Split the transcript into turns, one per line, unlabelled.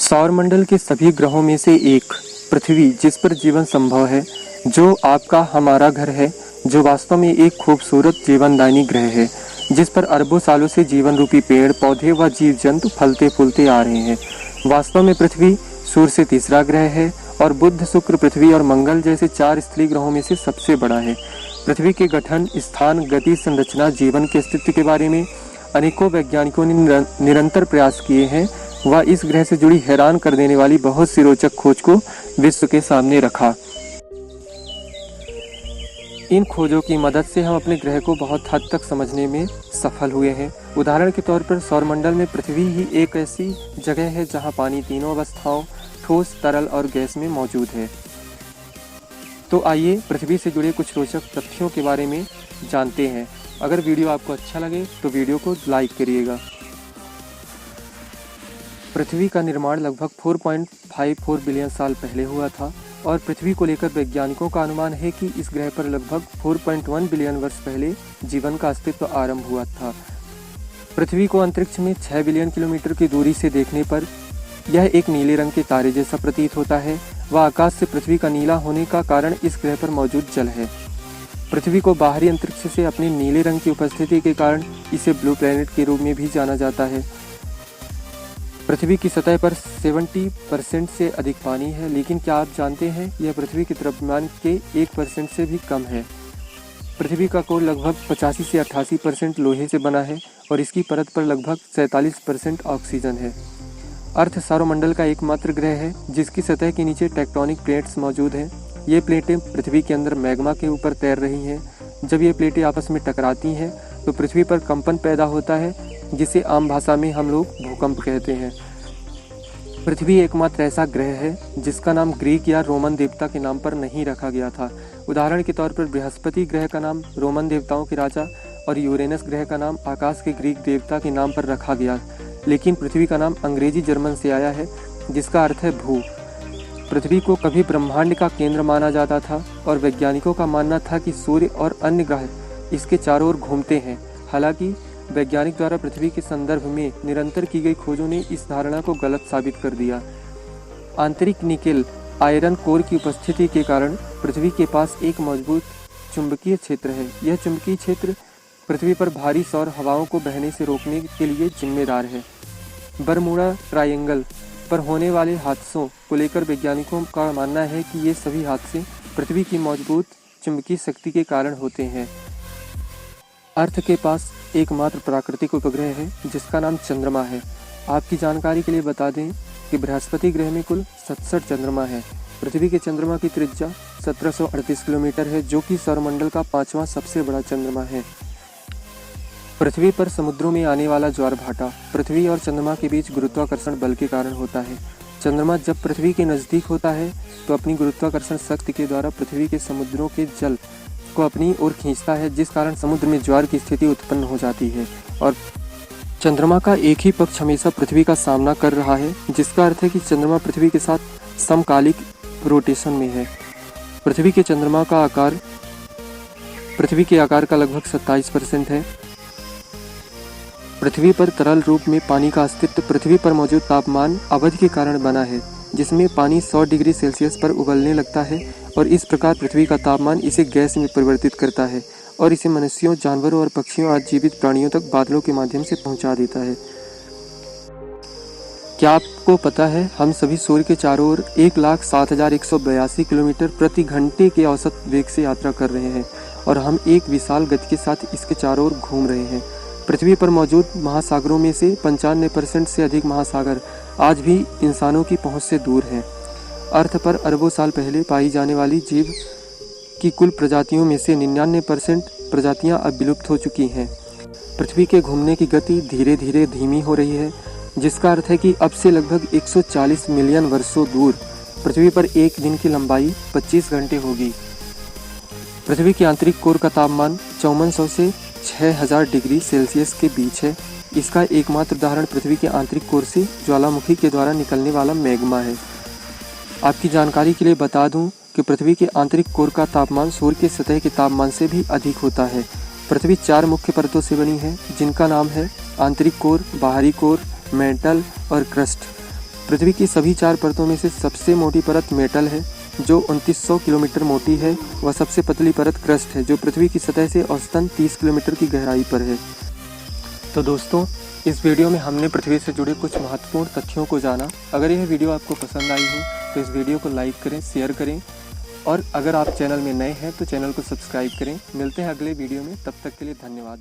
सौरमंडल के सभी ग्रहों में से एक पृथ्वी, जिस पर जीवन संभव है, जो आपका हमारा घर है, जो वास्तव में एक खूबसूरत जीवनदायिनी ग्रह है, जिस पर अरबों सालों से जीवन रूपी पेड़ पौधे व जीव जंतु फलते फूलते आ रहे हैं। वास्तव में पृथ्वी सूर्य से तीसरा ग्रह है और बुध, शुक्र, पृथ्वी और मंगल जैसे 4 स्थलीय ग्रहों में से सबसे बड़ा है। पृथ्वी के गठन, स्थान, गति, संरचना, जीवन के अस्तित्व के बारे में अनेकों वैज्ञानिकों ने निरंतर प्रयास किए हैं व इस ग्रह से जुड़ी हैरान कर देने वाली बहुत सी रोचक खोज को विश्व के सामने रखा। इन खोजों की मदद से हम अपने ग्रह को बहुत हद तक समझने में सफल हुए हैं। उदाहरण के तौर पर सौरमंडल में पृथ्वी ही एक ऐसी जगह है जहां पानी तीनों अवस्थाओं ठोस, तरल और गैस में मौजूद है। तो आइए पृथ्वी से जुड़े कुछ रोचक तथ्यों के बारे में जानते हैं। अगर वीडियो आपको अच्छा लगे तो वीडियो को लाइक करिएगा। पृथ्वी का निर्माण लगभग 4.54 बिलियन साल पहले हुआ था और पृथ्वी को लेकर वैज्ञानिकों का अनुमान है कि इस ग्रह पर लगभग 4.1 बिलियन वर्ष पहले जीवन का अस्तित्व आरंभ हुआ था। पृथ्वी को अंतरिक्ष में 6 बिलियन किलोमीटर की दूरी से देखने पर यह एक नीले रंग के तारे जैसा प्रतीत होता है व आकाश से पृथ्वी का नीला होने का कारण इस ग्रह पर मौजूद जल है। पृथ्वी को बाहरी अंतरिक्ष से अपने नीले रंग की उपस्थिति के कारण इसे ब्लू प्लैनेट के रूप में भी जाना जाता है। पृथ्वी की सतह पर 70% से अधिक पानी है, लेकिन क्या आप जानते हैं यह पृथ्वी के द्रव्यमान के 1% से भी कम है। पृथ्वी का कोर लगभग 85 से 88% लोहे से बना है और इसकी परत पर लगभग 47% ऑक्सीजन है। अर्थ सौरमंडल का एकमात्र ग्रह है जिसकी सतह के नीचे टेक्टोनिक प्लेट्स मौजूद हैं। ये प्लेटें पृथ्वी के अंदर मैग्मा के ऊपर तैर रही हैं। जब ये प्लेटें आपस में टकराती हैं तो पृथ्वी पर कंपन पैदा होता है, जिसे आम भाषा में हम लोग भूकंप कहते हैं। पृथ्वी एकमात्र ऐसा ग्रह है जिसका नाम ग्रीक या रोमन देवता के नाम पर नहीं रखा गया था। उदाहरण के तौर पर बृहस्पति ग्रह का नाम रोमन देवताओं के राजा और यूरेनस ग्रह का नाम आकाश के ग्रीक देवता के नाम पर रखा गया, लेकिन पृथ्वी का नाम अंग्रेजी जर्मन से आया है जिसका अर्थ है भू। पृथ्वी को कभी ब्रह्मांड का केंद्र माना जाता था और वैज्ञानिकों का मानना था कि सूर्य और अन्य ग्रह इसके चारों ओर घूमते हैं। हालांकि वैज्ञानिक द्वारा पृथ्वी के संदर्भ में निरंतर की गई खोजों ने इस धारणा को गलत साबित कर दिया। आंतरिक निकेल आयरन कोर की उपस्थिति के कारण पृथ्वी के पास एक मजबूत चुंबकीय क्षेत्र है। यह चुंबकीय क्षेत्र पृथ्वी पर भारी सौर हवाओं को बहने से रोकने के लिए जिम्मेदार है। बरमूडा ट्रायंगल पर होने वाले हादसों को लेकर वैज्ञानिकों का मानना है कि ये सभी हादसे पृथ्वी की मजबूत चुंबकीय शक्ति के कारण होते हैं। अर्थ के पास एकमात्र प्राकृतिक उपग्रह है जिसका नाम चंद्रमा है। आपकी जानकारी के लिए बता दें कि बृहस्पति ग्रह में कुल 67 चंद्रमा है। पृथ्वी के चंद्रमा की त्रिज्या 1738 किलोमीटर है, जो कि सौरमंडल का 5वां सबसे बड़ा चंद्रमा है। पृथ्वी पर समुद्रों में आने वाला ज्वार भाटा पृथ्वी और चंद्रमा के बीच गुरुत्वाकर्षण बल के कारण होता है। चंद्रमा जब पृथ्वी के नज़दीक होता है तो अपनी गुरुत्वाकर्षण शक्ति के द्वारा पृथ्वी के समुद्रों के जल को अपनी ओर खींचता है, जिस कारण समुद्र में ज्वार की स्थिति उत्पन्न हो जाती है और चंद्रमा का एक ही पक्ष हमेशा पृथ्वी का सामना कर रहा है, जिसका अर्थ है कि चंद्रमा पृथ्वी के साथ समकालिक रोटेशन में है। पृथ्वी के चंद्रमा का आकार पृथ्वी के आकार का लगभग 27% है। पृथ्वी पर तरल रूप में पानी का अस्तित्व पृथ्वी पर मौजूद तापमान अवधि के कारण बना है, जिसमें पानी 100 डिग्री सेल्सियस पर उबलने लगता है और इस प्रकार पृथ्वी का तापमान इसे गैस में परिवर्तित करता है और इसे मनुष्यों, जानवरों और पक्षियों आदि जीवित प्राणियों तक बादलों के माध्यम से पहुंचा देता है। क्या आपको पता है हम सभी सूर्य के चारों ओर 1,07,182 किलोमीटर प्रति घंटे के औसत वेग से यात्रा कर रहे हैं और हम एक विशाल गति के साथ इसके चारों ओर घूम रहे हैं। पृथ्वी पर मौजूद महासागरों में से 95% से अधिक महासागर आज भी इंसानों की पहुंच से दूर हैं। अर्थ पर अरबों साल पहले पाई जाने वाली जीव की कुल प्रजातियों में से 99% प्रजातियां अब विलुप्त हो चुकी हैं। पृथ्वी के घूमने की गति धीरे धीरे धीमी हो रही है, जिसका अर्थ है कि अब से लगभग 140 मिलियन वर्षों दूर पृथ्वी पर एक दिन की लंबाई 25 घंटे होगी। पृथ्वी के आंतरिक कोर का तापमान 5400 से 6000 डिग्री सेल्सियस के बीच है। इसका एकमात्र उदाहरण पृथ्वी के आंतरिक कोर से ज्वालामुखी के द्वारा निकलने वाला मैग्मा है। आपकी जानकारी के लिए बता दूं कि पृथ्वी के आंतरिक कोर का तापमान सूर्य के सतह के तापमान से भी अधिक होता है। पृथ्वी 4 मुख्य परतों से बनी है जिनका नाम है आंतरिक कोर, बाहरी कोर, मेंटल और क्रस्ट। पृथ्वी की सभी 4 परतों में से सबसे मोटी परत मेटल है जो 2900 किलोमीटर मोटी है। वह सबसे पतली परत क्रस्ट है जो पृथ्वी की सतह से औसतन 30 किलोमीटर की गहराई पर है। तो दोस्तों, इस वीडियो में हमने पृथ्वी से जुड़े कुछ महत्वपूर्ण तथ्यों को जाना। अगर यह वीडियो आपको पसंद आई हो तो इस वीडियो को लाइक करें, शेयर करें और अगर आप चैनल में नए हैं तो चैनल को सब्सक्राइब करें। मिलते हैं अगले वीडियो में, तब तक के लिए धन्यवाद।